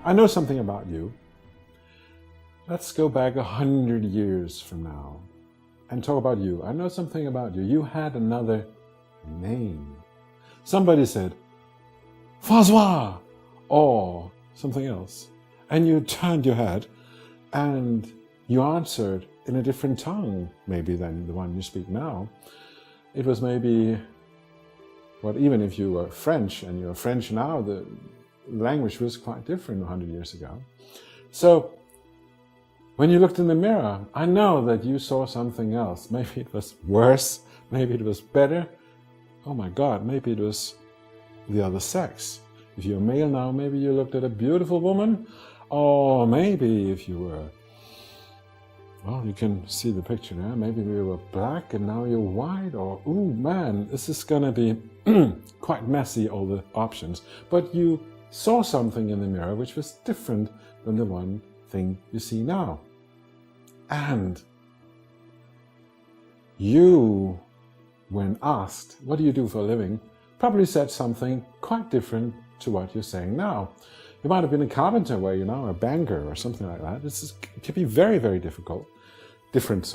I know something about you. Let's go back 100 years from now and talk about you. I know something about you. You had another name. Somebody said, François, or something else. And you turned your head and you answered in a different tongue, maybe than the one you speak now. It was maybe, well, even if you were French and you're French now, the language was quite different 100 years ago. So when you looked in the mirror, I know that you saw something else. Maybe it was worse, maybe it was better. Oh my God, maybe it was the other sex. If you're male now, maybe you looked at a beautiful woman, or maybe if you were, well, you can see the picture now, maybe you were black and now you're white, or, ooh man, this is gonna be quite messy, all the options. But you saw something in the mirror which was different than the one thing you see now. And you, when asked, what do you do for a living, probably said something quite different to what you're saying now. You might have been a carpenter where you're now a banker or something like that. It could be very, very different.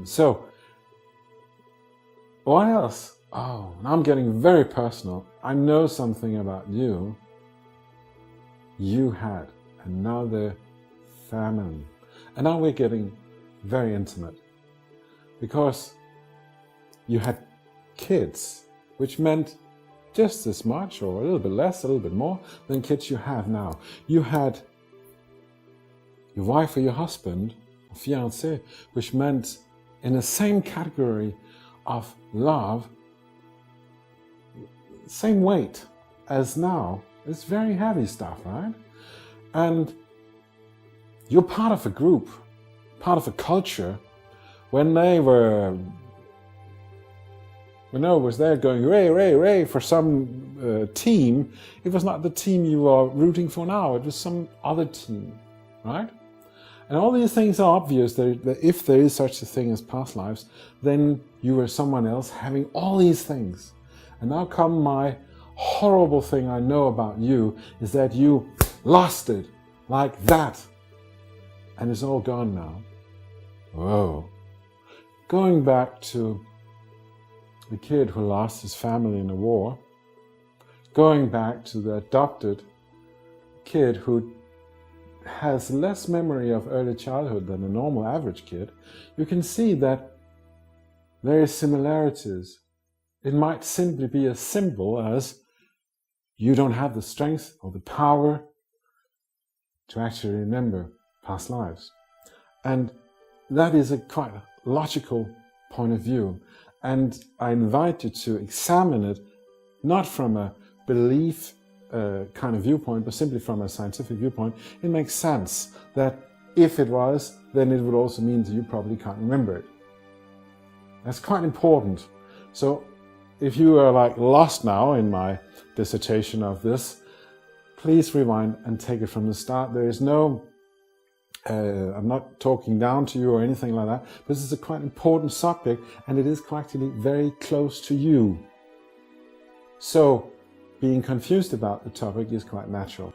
So, what else? Oh, now I'm getting very personal. I know something about you. You had another family. And now we're getting very intimate. Because you had kids, which meant just as much or a little bit less, a little bit more than kids you have now. You had your wife or your husband, or fiancé, which meant in the same category of love, same weight as now. It's very heavy stuff, right? And you're part of a group, part of a culture. When they were, when I was there going, ray, ray, ray, for some team, it was not the team you are rooting for now, it was some other team, right? And all these things are obvious, that if there is such a thing as past lives, then you were someone else having all these things. And now come my horrible thing I know about you, is that you lost it, like that. And it's all gone now. Whoa. Going back to the kid who lost his family in a war, going back to the adopted kid who has less memory of early childhood than a normal average kid, you can see that there are similarities. It might simply be as simple as you don't have the strength or the power to actually remember past lives. And that is a quite logical point of view. And I invite you to examine it, not from a belief kind of viewpoint, but simply from a scientific viewpoint. It makes sense that if it was, then it would also mean that you probably can't remember it. That's quite important. So if you are like lost now in my dissertation of this, please rewind and take it from the start. There is no, I'm not talking down to you or anything like that. This is a quite important subject and it is actually very close to you. So being confused about the topic is quite natural.